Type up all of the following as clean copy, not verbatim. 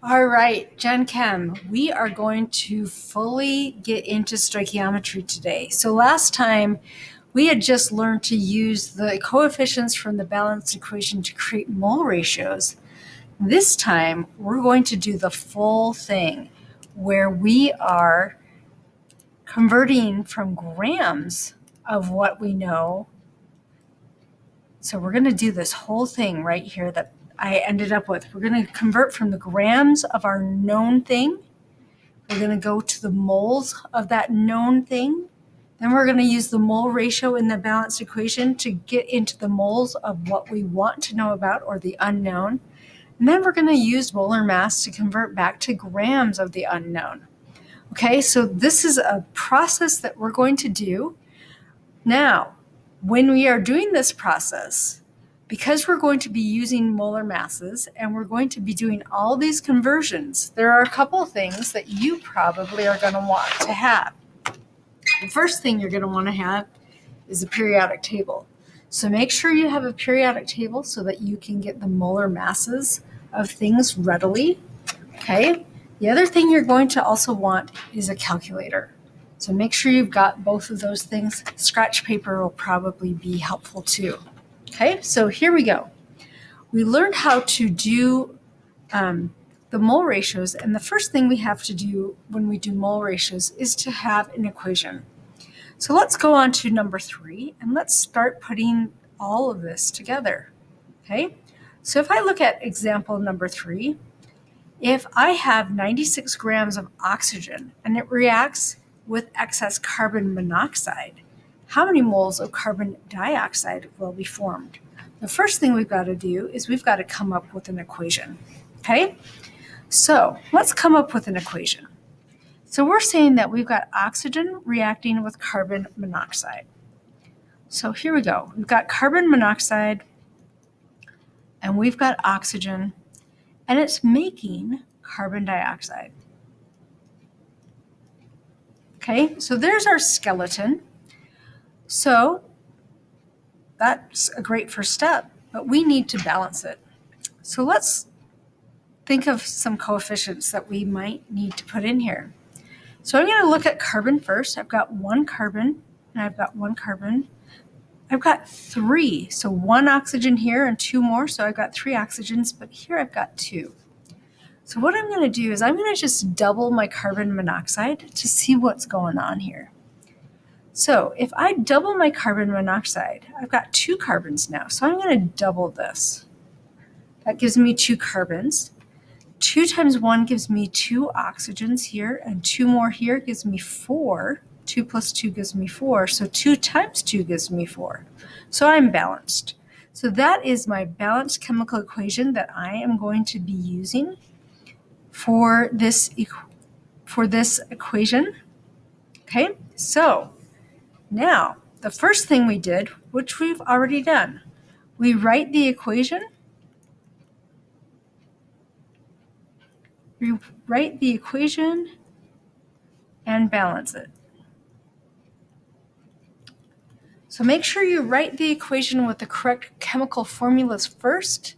All right, Gen Chem, we are going to fully get into stoichiometry today. So last time we had just learned to use the coefficients from the balanced equation to create mole ratios. This time we're going to do the full thing where we are converting from grams of what we know. So we're going to do this whole thing right here that I ended up with. We're going to convert from the grams of our known thing. We're going to go to the moles of that known thing. Then we're going to use the mole ratio in the balanced equation to get into the moles of what we want to know about, or the unknown. And then we're going to use molar mass to convert back to grams of the unknown. Okay, so this is a process that we're going to do. Now, when we are doing this process, because we're going to be using molar masses and we're going to be doing all these conversions, there are a couple things that you probably are going to want to have. The first thing you're going to want to have is a periodic table. So make sure you have a periodic table so that you can get the molar masses of things readily. Okay. The other thing you're going to also want is a calculator. So make sure you've got both of those things. Scratch paper will probably be helpful too. Okay, so here we go. We learned how to do the mole ratios, and the first thing we have to do when we do mole ratios is to have an equation. So let's go on to number 3, and let's start putting all of this together. Okay, so if I look at example number 3, if I have 96 grams of oxygen and it reacts with excess carbon monoxide, how many moles of carbon dioxide will be formed? The first thing we've got to do is we've got to come up with an equation. Okay, so let's come up with an equation. So we're saying that we've got oxygen reacting with carbon monoxide. So here we go. We've got carbon monoxide and we've got oxygen, and it's making carbon dioxide. Okay, so there's our skeleton. So that's a great first step, but we need to balance it. So let's think of some coefficients that we might need to put in here. So I'm going to look at carbon first. I've got 1 carbon, and I've got 1 carbon. I've got 3, so 1 oxygen here and 2 more, so I've got 3 oxygens, but here I've got 2. So what I'm going to do is I'm going to just double my carbon monoxide to see what's going on here. So if I double my carbon monoxide, I've got 2 carbons now. So I'm going to double this. That gives me 2 carbons. 2 times 1 gives me 2 oxygens here, and 2 more here gives me 4. 2 plus 2 gives me 4. So 2 times 2 gives me 4. So I'm balanced. So that is my balanced chemical equation that I am going to be using for this equation. Okay, so now the first thing we did, which we've already done, we write the equation. We write the equation and balance it. So make sure you write the equation with the correct chemical formulas first,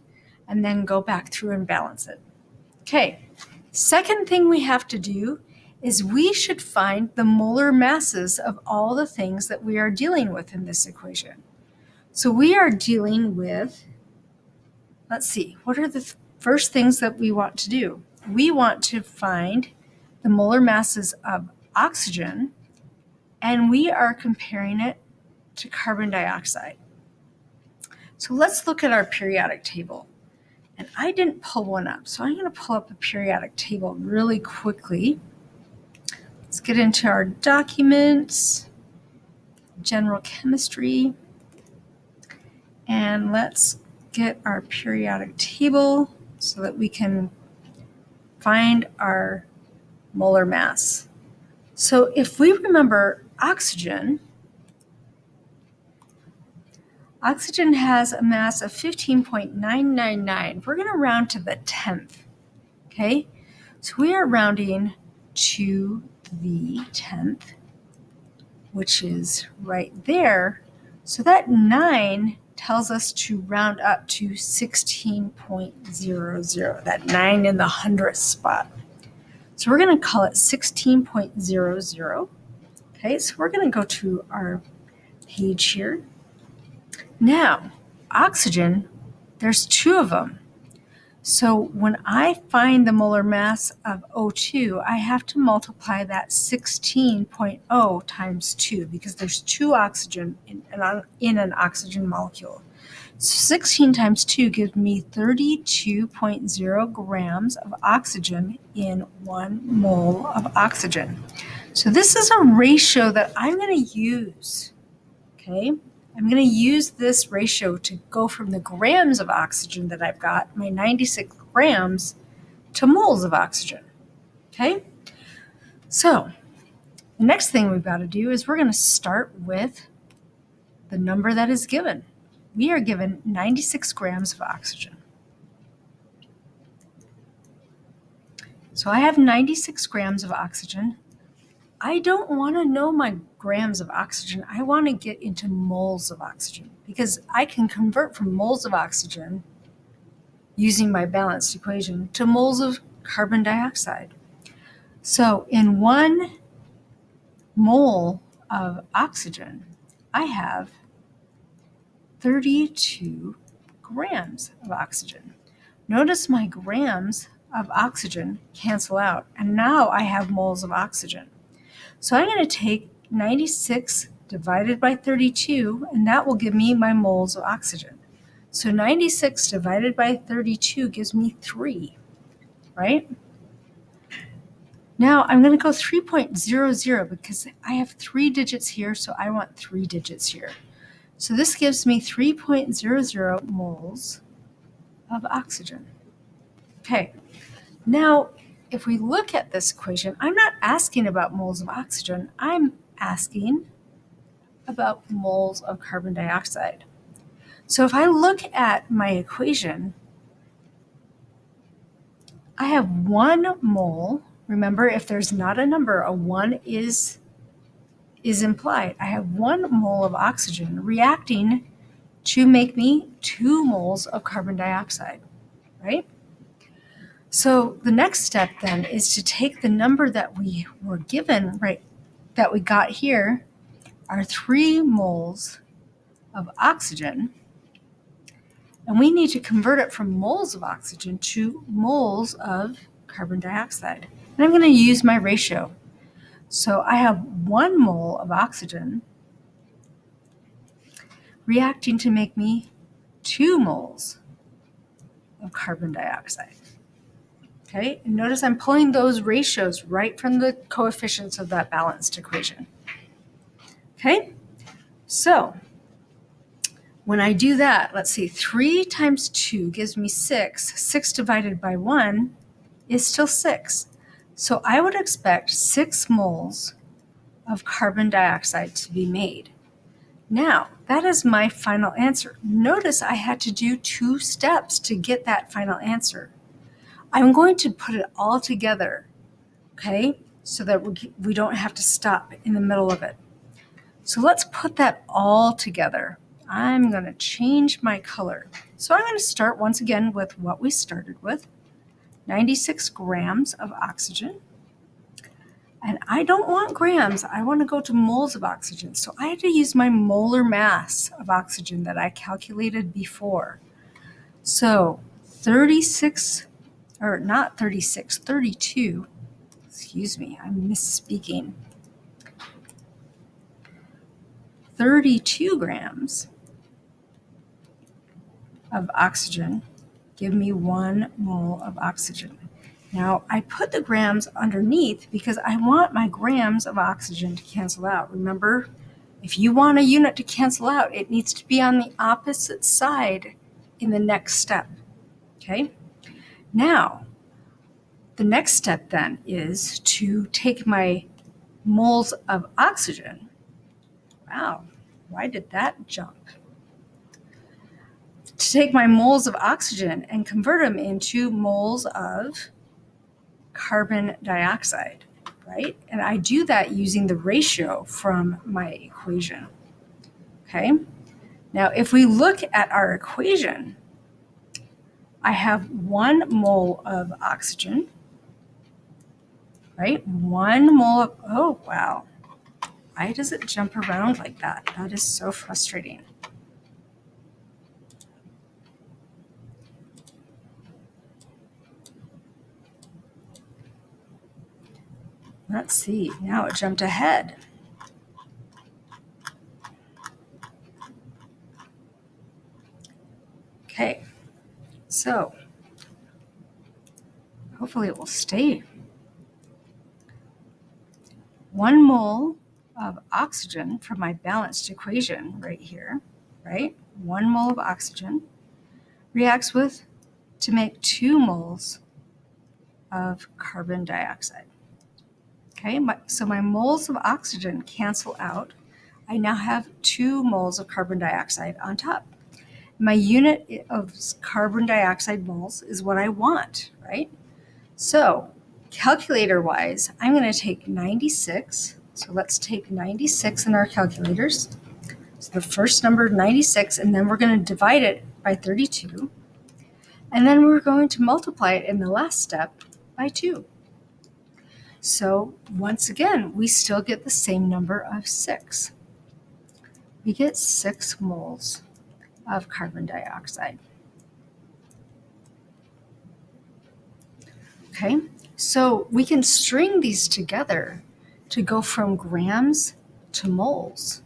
and then go back through and balance it. Okay, second thing we have to do is we should find the molar masses of all the things that we are dealing with in this equation. So we are dealing with, let's see, what are the first things that we want to do? We want to find the molar masses of oxygen, and we are comparing it to carbon dioxide. So let's look at our periodic table. And I didn't pull one up, so I'm going to pull up a periodic table really quickly. Let's get into our documents, general chemistry, and let's get our periodic table so that we can find our molar mass. So if we remember oxygen has a mass of 15.999. We're going to round to the 10th. Okay, so we are rounding to the 10th, which is right there. So that 9 tells us to round up to 16.00, that 9 in the hundredth spot. So we're going to call it 16.00. Okay, so we're going to go to our page here. Now, oxygen, there's two of them. So when I find the molar mass of O2, I have to multiply that 16.0 times 2 because there's two oxygen in an oxygen molecule. So 16 times 2 gives me 32.0 grams of oxygen in 1 mole of oxygen. So this is a ratio that I'm going to use, okay? I'm going to use this ratio to go from the grams of oxygen that I've got, my 96 grams, to moles of oxygen, okay? So the next thing we've got to do is we're going to start with the number that is given. We are given 96 grams of oxygen. So I have 96 grams of oxygen. I don't want to know my grams of oxygen. I want to get into moles of oxygen because I can convert from moles of oxygen using my balanced equation to moles of carbon dioxide. So in 1 mole of oxygen, I have 32 grams of oxygen. Notice my grams of oxygen cancel out, and now I have moles of oxygen. So I'm going to take 96 divided by 32, and that will give me my moles of oxygen. So 96 divided by 32 gives me 3, right? Now I'm going to go 3.00 because I have 3 digits here, so I want 3 digits here. So this gives me 3.00 moles of oxygen. Okay, now if we look at this equation, I'm not asking about moles of oxygen, I'm asking about moles of carbon dioxide. So if I look at my equation, I have 1 mole. Remember, if there's not a number, a 1 is implied. I have 1 mole of oxygen reacting to make me 2 moles of carbon dioxide, right? So the next step then is to take the number that we were given, right, that we got here, our 3 moles of oxygen, and we need to convert it from moles of oxygen to moles of carbon dioxide. And I'm going to use my ratio. So I have 1 mole of oxygen reacting to make me 2 moles of carbon dioxide. Okay, and notice I'm pulling those ratios right from the coefficients of that balanced equation. Okay, so when I do that, let's see, 3 times 2 gives me 6. 6 divided by 1 is still 6. So I would expect 6 moles of carbon dioxide to be made. Now, that is my final answer. Notice I had to do 2 steps to get that final answer. I'm going to put it all together, okay, so that we don't have to stop in the middle of it. So let's put that all together. I'm going to change my color. So I'm going to start once again with what we started with, 96 grams of oxygen. And I don't want grams, I want to go to moles of oxygen. So I had to use my molar mass of oxygen that I calculated before. So 32, excuse me, I'm misspeaking. 32 grams of oxygen give me 1 mole of oxygen. Now, I put the grams underneath because I want my grams of oxygen to cancel out. Remember, if you want a unit to cancel out, it needs to be on the opposite side in the next step, okay? Now, the next step then is to take my moles of oxygen. Wow, why did that jump? To take my moles of oxygen and convert them into moles of carbon dioxide, right? And I do that using the ratio from my equation, okay? Now, if we look at our equation, I have 1 mole of oxygen, right? 1 mole of, oh, wow. Why does it jump around like that? That is so frustrating. Let's see, now it jumped ahead. Okay, so hopefully it will stay. 1 mole of oxygen from my balanced equation right here, right? 1 mole of oxygen reacts with to make 2 moles of carbon dioxide. Okay, so my moles of oxygen cancel out. I now have 2 moles of carbon dioxide on top. My unit of carbon dioxide moles is what I want, right? So calculator-wise, I'm going to take 96. So let's take 96 in our calculators. So the first number, 96, and then we're going to divide it by 32. And then we're going to multiply it in the last step by 2. So once again, we still get the same number of 6. We get 6 moles of carbon dioxide. Okay, so we can string these together to go from grams to moles.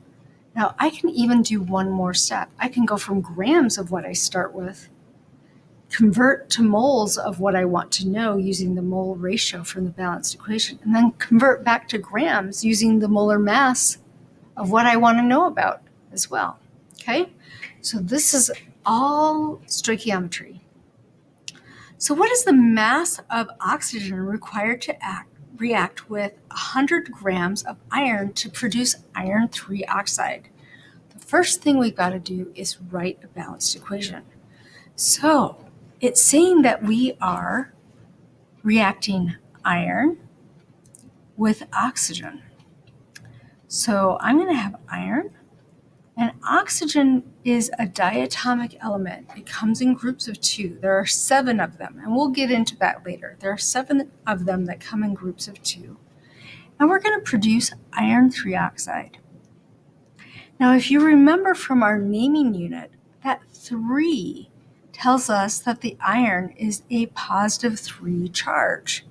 Now I can even do one more step. I can go from grams of what I start with, convert to moles of what I want to know using the mole ratio from the balanced equation, and then convert back to grams using the molar mass of what I want to know about as well. Okay, so this is all stoichiometry. So what is the mass of oxygen required to react with 100 grams of iron to produce iron 3 oxide? The first thing we've got to do is write a balanced equation. So it's saying that we are reacting iron with oxygen. So I'm going to have iron, and oxygen is a diatomic element. It comes in groups of 2. There are 7 of them, and we'll get into that later. There are 7 of them that come in groups of 2. And we're going to produce iron 3 oxide. Now, if you remember from our naming unit, that 3 tells us that the iron is a positive 3 charge.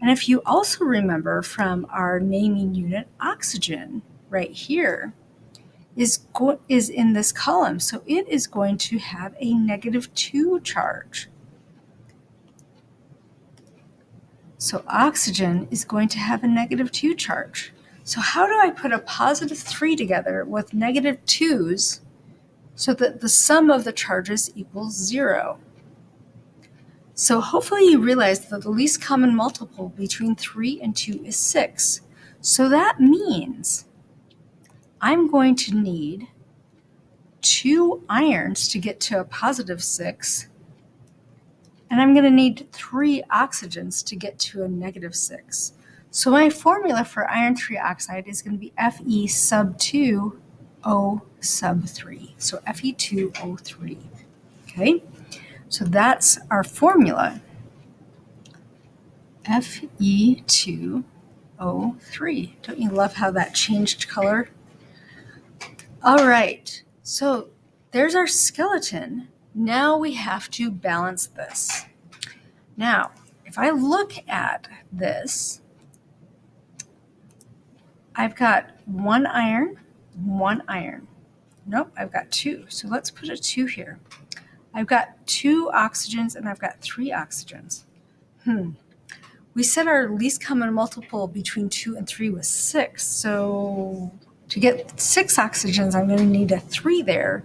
And if you also remember from our naming unit, oxygen right here is in this column. So it is going to have a negative 2 charge. So oxygen is going to have a negative 2 charge. So how do I put a positive 3 together with negative 2's so that the sum of the charges equals 0? So hopefully you realize that the least common multiple between 3 and 2 is 6. So that means I'm going to need 2 irons to get to a positive 6, and I'm going to need 3 oxygens to get to a negative 6. So my formula for iron 3 oxide is going to be Fe sub 2 O sub 3. So Fe2O3. Okay, so that's our formula. Fe2O3. Don't you love how that changed color? All right, so there's our skeleton. Now we have to balance this. Now, if I look at this, I've got 1 iron, 1 iron. Nope, I've got 2. So let's put a 2 here. I've got 2 oxygens and I've got 3 oxygens. We said our least common multiple between 2 and 3 was 6. So to get 6 oxygens, I'm going to need a 3 there.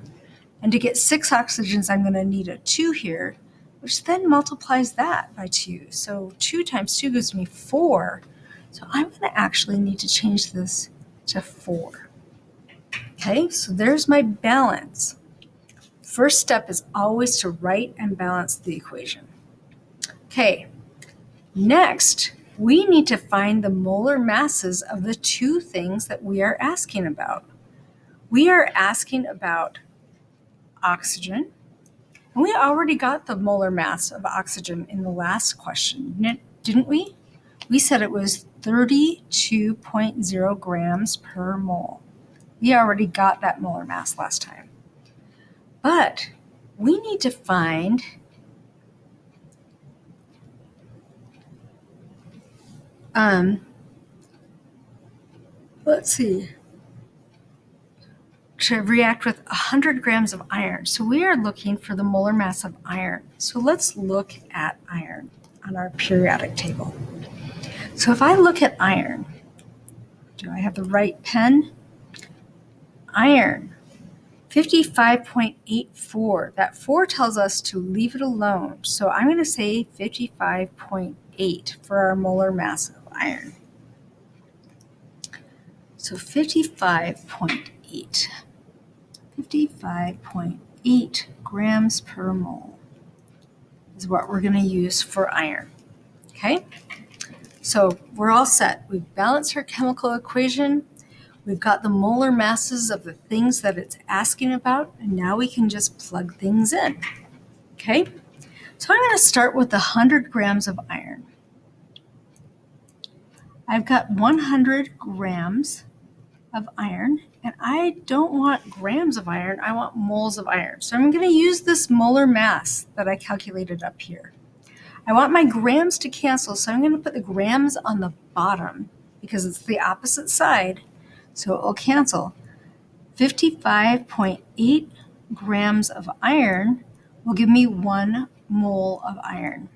And to get 6 oxygens, I'm going to need a 2 here, which then multiplies that by 2. So 2 times 2 gives me 4. So I'm going to actually need to change this to 4. Okay, so there's my balance. First step is always to write and balance the equation. Okay, next, we need to find the molar masses of the 2 things that we are asking about. We are asking about oxygen. And we already got the molar mass of oxygen in the last question, didn't we? We said it was 32.0 grams per mole. We already got that molar mass last time. But we need to find let's see, to react with 100 grams of iron. So we are looking for the molar mass of iron. So let's look at iron on our periodic table. So if I look at iron, do I have the right pen? Iron, 55.84. That 4 tells us to leave it alone. So I'm going to say 55.8 for our molar mass of iron. So 55.8. 55.8 grams per mole is what we're going to use for iron. Okay? So we're all set. We've balanced our chemical equation. We've got the molar masses of the things that it's asking about, and now we can just plug things in. Okay? So I'm going to start with 100 grams of iron. I've got 100 grams of iron, and I don't want grams of iron, I want moles of iron. So I'm going to use this molar mass that I calculated up here. I want my grams to cancel, so I'm going to put the grams on the bottom because it's the opposite side, so it will cancel. 55.8 grams of iron will give me 1 mole of iron.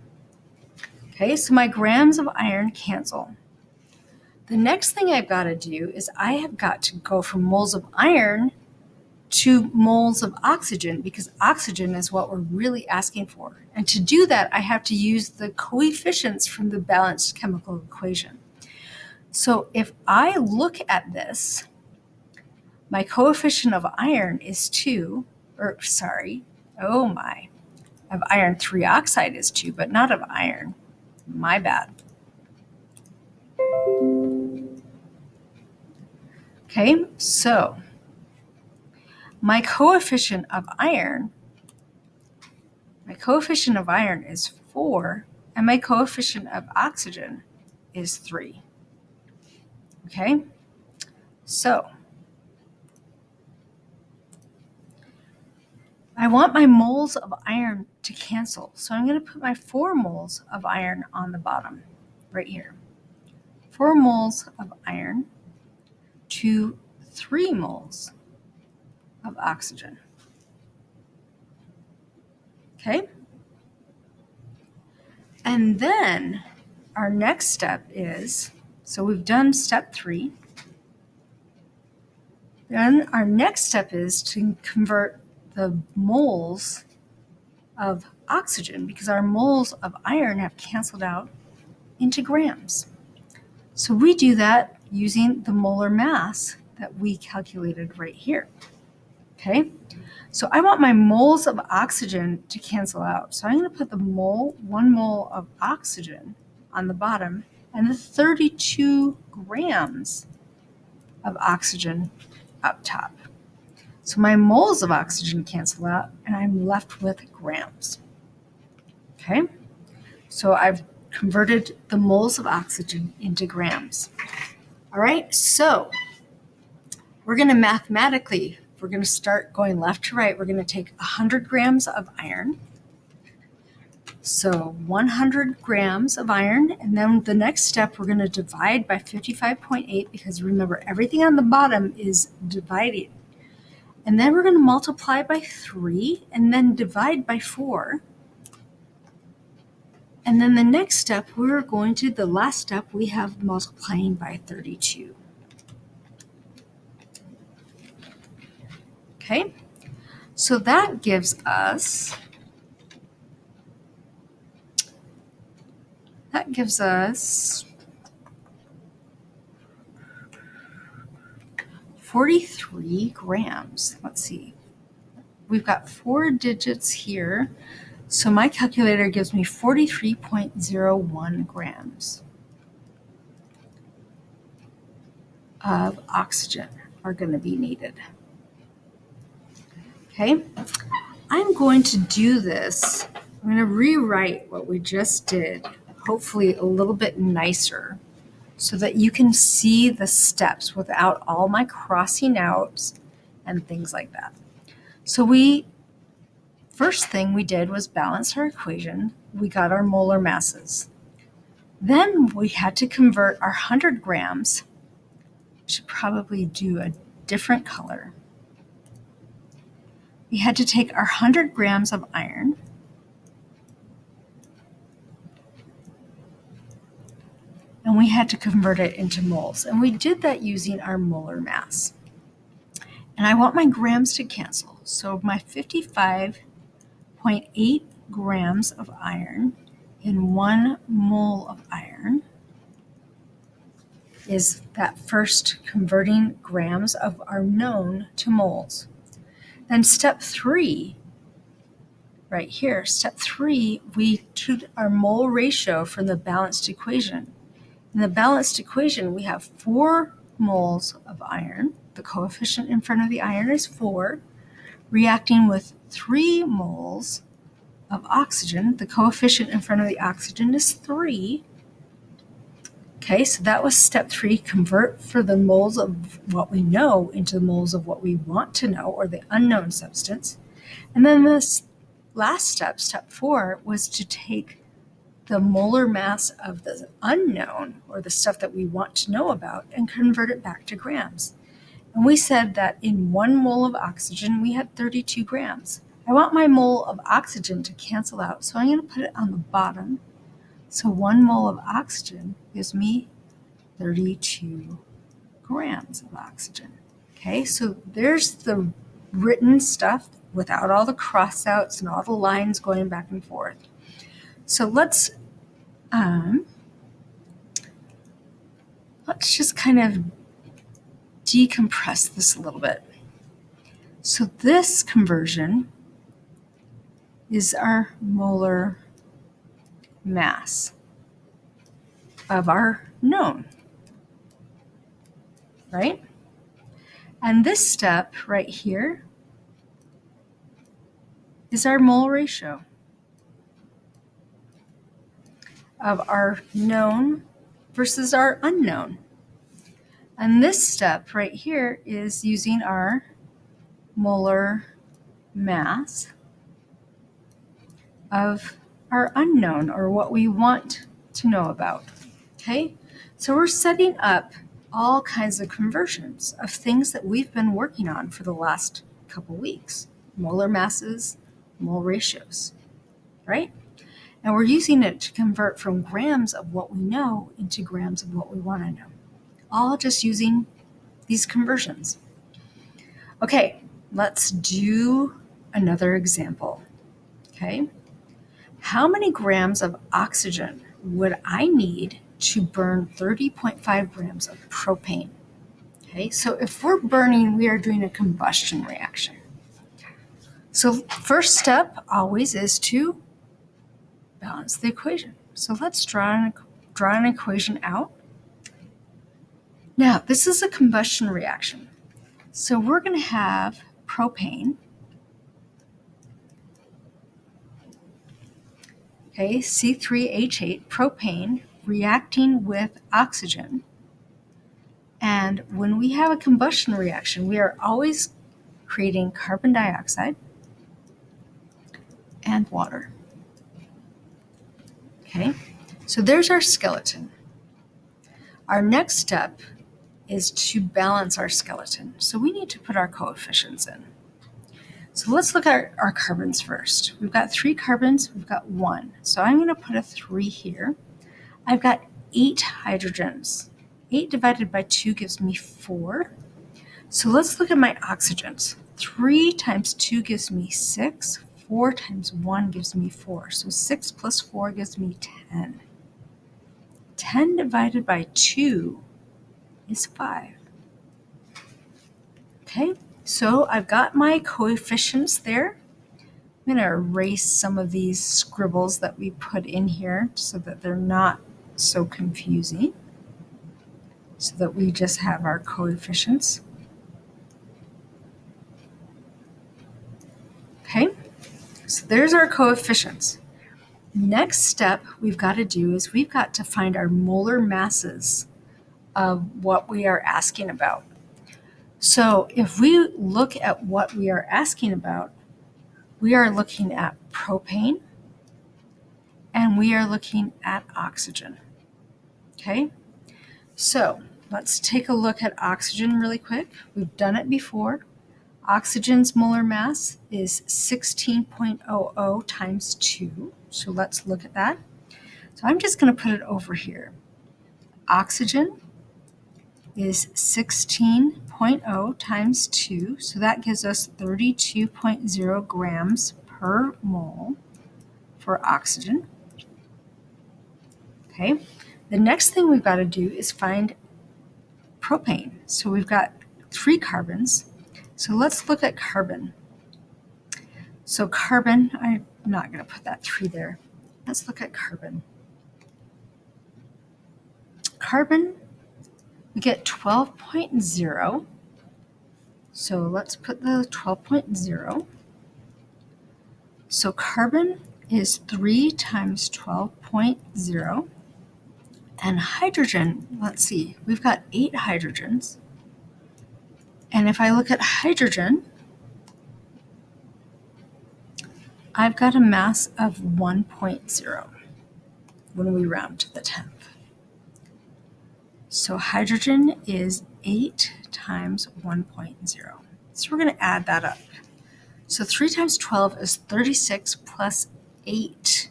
Okay, so my grams of iron cancel. The next thing I've got to do is I have got to go from moles of iron to moles of oxygen, because oxygen is what we're really asking for. And to do that, I have to use the coefficients from the balanced chemical equation. So if I look at this, my coefficient of iron is 2, of iron 3 oxide is 2, but not of iron. My bad. Okay, so my coefficient of iron is 4, and my coefficient of oxygen is 3. Okay, so I want my moles of iron to cancel. So I'm going to put my 4 moles of iron on the bottom, right here. 4 moles of iron to 3 moles of oxygen. Okay? And then our next step is, so we've done step 3. Then our next step is to convert the moles of oxygen, because our moles of iron have canceled out, into grams. So we do that using the molar mass that we calculated right here. Okay? So I want my moles of oxygen to cancel out. So I'm going to put the 1 mole of oxygen on the bottom, and the 32 grams of oxygen up top. So my moles of oxygen cancel out, and I'm left with grams. Okay? So I've converted the moles of oxygen into grams. All right, so we're going to mathematically, we're going to start going left to right. We're going to take 100 grams of iron. So 100 grams of iron, and then the next step, we're going to divide by 55.8, because remember, everything on the bottom is divided. And then we're going to multiply by 3, and then divide by 4. And then the next step, the last step, we have multiplying by 32. Okay, so that gives us 43 grams. Let's see. We've got 4 digits here. So my calculator gives me 43.01 grams of oxygen are going to be needed. Okay, I'm going to do this. I'm going to rewrite what we just did, hopefully a little bit nicer, so that you can see the steps without all my crossing outs and things like that. So first thing we did was balance our equation. We got our molar masses. Then we had to convert our 100 grams. Should probably do a different color. We had to take our 100 grams of iron and we had to convert it into moles. And we did that using our molar mass. And I want my grams to cancel. So my 55.8 grams of iron in 1 mole of iron is that first converting grams of our known to moles. Then step 3, right here, step 3, we took our mole ratio from the balanced equation. In the balanced equation, we have 4 moles of iron. The coefficient in front of the iron is 4, reacting with 3 moles of oxygen. The coefficient in front of the oxygen is 3. Okay, so that was step 3, convert for the moles of what we know into the moles of what we want to know, or the unknown substance. And then this last step, step 4, was to take the molar mass of the unknown, or the stuff that we want to know about, and convert it back to grams. And we said that in 1 mole of oxygen, we had 32 grams. I want my mole of oxygen to cancel out, so I'm going to put it on the bottom. So 1 mole of oxygen gives me 32 grams of oxygen. Okay, so there's the written stuff without all the crossouts and all the lines going back and forth. So let's just kind of decompress this a little bit. So this conversion is our molar mass of our known, right? And this step right here is our mole ratio of our known versus our unknown. And this step right here is using our molar mass of our unknown, or what we want to know about. Okay, so we're setting up all kinds of conversions of things that we've been working on for the last couple weeks. Molar masses, mole ratios, right? And we're using it to convert from grams of what we know into grams of what we want to know. All just using these conversions. Okay, let's do another example. Okay, how many grams of oxygen would I need to burn 30.5 grams of propane? Okay, so if we're burning, we are doing a combustion reaction. So first step always is to balance the equation. So let's draw an equation out. Now, this is a combustion reaction. So we're going to have propane, okay, C3H8, propane reacting with oxygen. And when we have a combustion reaction, we are always creating carbon dioxide and water. Okay, so there's our skeleton. Our next step is to balance our skeleton. So we need to put our coefficients in. So let's look at our carbons first. We've got 3 carbons, we've got 1. So I'm going to put a 3 here. I've got 8 hydrogens. 8 divided by 2 gives me 4. So let's look at my oxygens. 3 times 2 gives me 6. 4 times 1 gives me 4. So 6 plus 4 gives me 10. 10 divided by 2 is 5. Okay, so I've got my coefficients there. I'm going to erase some of these scribbles that we put in here so that they're not so confusing, so that we just have our coefficients. there's our coefficients. Next step we've got to do is we've got to find our molar masses of what we are asking about. So if we look at what we are asking about, we are looking at propane and we are looking at oxygen. Okay, so let's take a look at oxygen really quick. We've done it before. Oxygen's molar mass is 16.00 times 2. So let's look at that. So I'm just going to put it over here. Oxygen is 16.0 times 2. So that gives us 32.0 grams per mole for oxygen. Okay. The next thing we've got to do is find propane. So we've got 3 carbons. So let's look at carbon. So carbon, I'm not going to put that 3 there. Let's look at carbon. Carbon, we get 12.0. So let's put the 12.0. So carbon is 3 times 12.0. And hydrogen, let's see, we've got 8 hydrogens. And if I look at hydrogen, I've got a mass of 1.0 when we round to the 10th. So hydrogen is 8 times 1.0. So we're going to add that up. So 3 times 12 is 36 plus 8.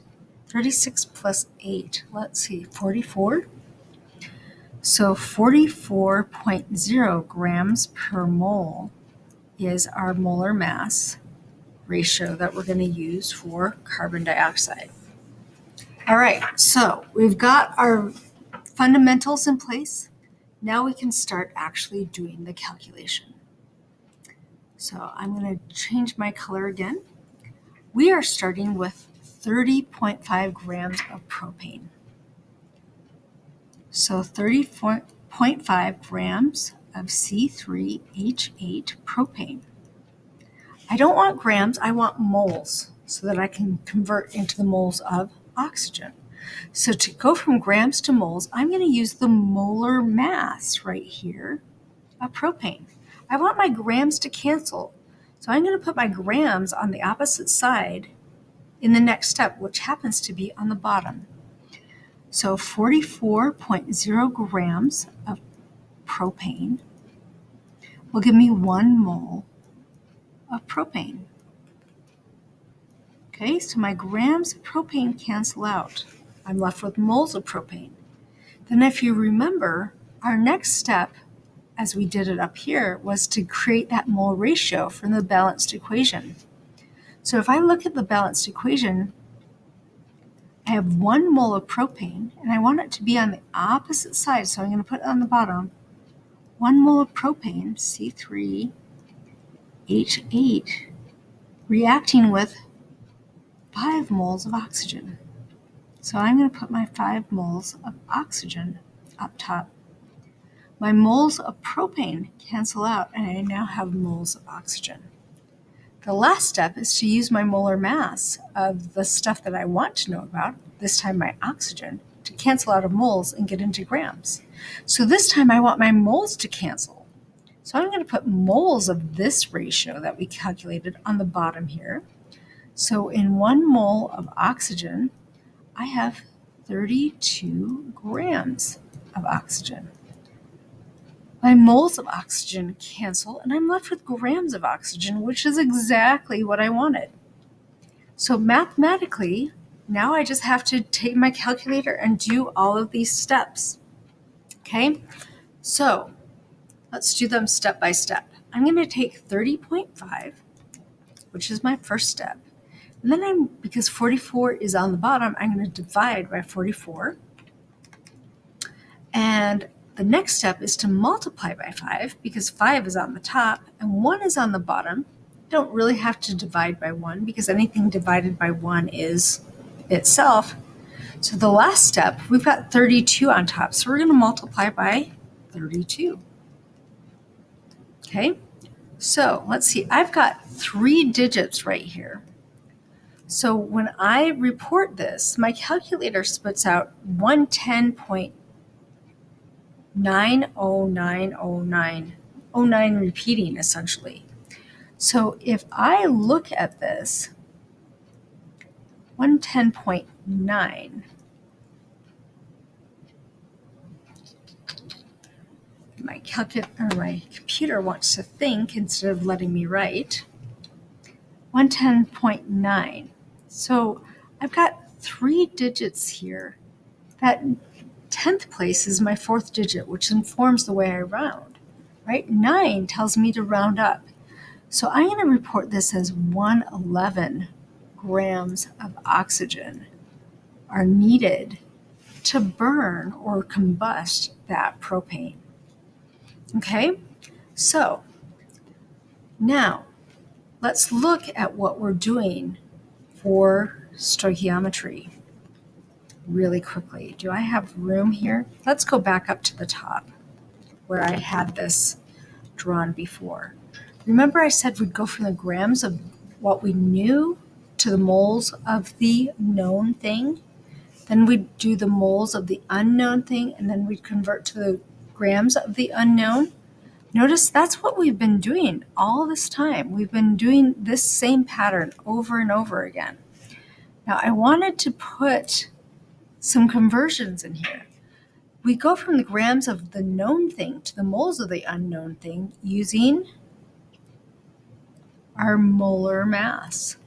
36 plus 8, let's see, 44. So 44.0 grams per mole is our molar mass ratio that we're going to use for carbon dioxide. All right, so we've got our fundamentals in place. Now we can start actually doing the calculation. So I'm going to change my color again. We are starting with 30.5 grams of propane. So 30.5 grams of C3H8 propane. I don't want grams, I want moles so that I can convert into the moles of oxygen. So to go from grams to moles, I'm going to use the molar mass right here of propane. I want my grams to cancel. So I'm going to put my grams on the opposite side in the next step, which happens to be on the bottom. So 44.0 grams of propane will give me 1 mole of propane. Okay, so my grams of propane cancel out. I'm left with moles of propane. Then if you remember, our next step, as we did it up here, was to create that mole ratio from the balanced equation. So if I look at the balanced equation, I have 1 mole of propane, and I want it to be on the opposite side, so I'm going to put it on the bottom. 1 mole of propane, C3H8, reacting with 5 moles of oxygen. So I'm going to put my 5 moles of oxygen up top. My moles of propane cancel out, and I now have moles of oxygen. The last step is to use my molar mass of the stuff that I want to know about, this time my oxygen, to cancel out of moles and get into grams. So this time I want my moles to cancel. So I'm going to put moles of this ratio that we calculated on the bottom here. So in 1 mole of oxygen, I have 32 grams of oxygen. My moles of oxygen cancel, and I'm left with grams of oxygen, which is exactly what I wanted. So mathematically, now I just have to take my calculator and do all of these steps. Okay, so let's do them step by step. I'm going to take 30.5, which is my first step. And then because 44 is on the bottom, I'm going to divide by 44. And the next step is to multiply by 5 because 5 is on the top and 1 is on the bottom. You don't really have to divide by 1 because anything divided by 1 is itself. So the last step, we've got 32 on top, so we're going to multiply by 32. Okay, so let's see. I've got 3 digits right here. So when I report this, my calculator spits out 110.9090909 repeating essentially. So if I look at this, 110.9, my computer wants to think instead of letting me write. 110.9. So I've got 3 digits here. That 10th place is my 4th digit, which informs the way I round, right? 9 tells me to round up. So I'm going to report this as 111 grams of oxygen are needed to burn or combust that propane. Okay, so now let's look at what we're doing for stoichiometry really quickly. Do I have room here? Let's go back up to the top where I had this drawn before. Remember I said we'd go from the grams of what we knew to the moles of the known thing? Then we'd do the moles of the unknown thing, and then we'd convert to the grams of the unknown. Notice that's what we've been doing all this time. We've been doing this same pattern over and over again. Now I wanted to put some conversions in here. We go from the grams of the known thing to the moles of the unknown thing using our molar mass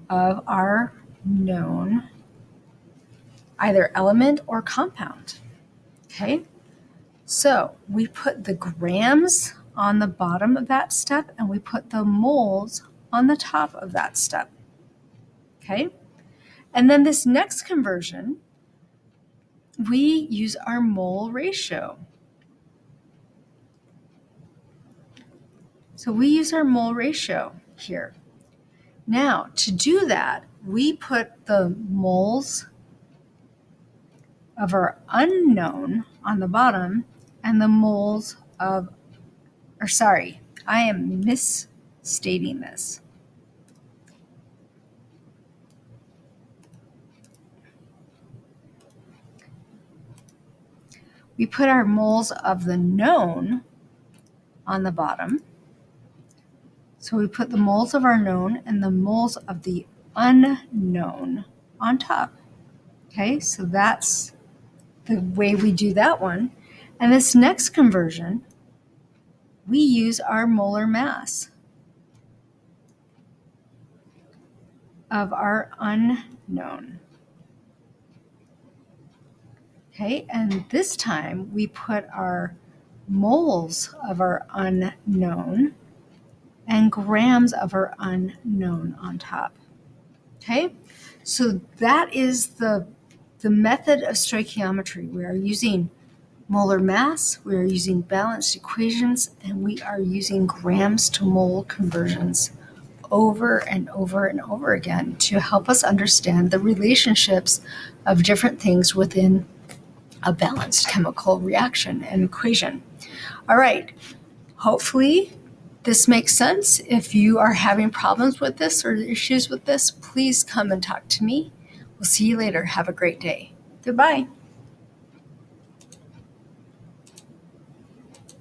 of our known either element or compound. Okay, so we put the grams on the bottom of that step and we put the moles on the top of that step. Okay, and then this next conversion, we use our mole ratio. So we use our mole ratio here. Now, to do that, we put the moles of our unknown on the bottom and the moles of, I am misstating this. We put our moles of the known on the bottom. So we put the moles of our known and the moles of the unknown on top. Okay, so that's the way we do that one. And this next conversion, we use our molar mass of our unknown. Okay, and this time we put our moles of our unknown and grams of our unknown on top. Okay, so that is the method of stoichiometry. We are using molar mass, we are using balanced equations, and we are using grams to mole conversions over and over and over again to help us understand the relationships of different things within a balanced chemical reaction and equation. All right, hopefully this makes sense. If you are having problems with this or issues with this, please come and talk to me. We'll see you later. Have a great day. Goodbye.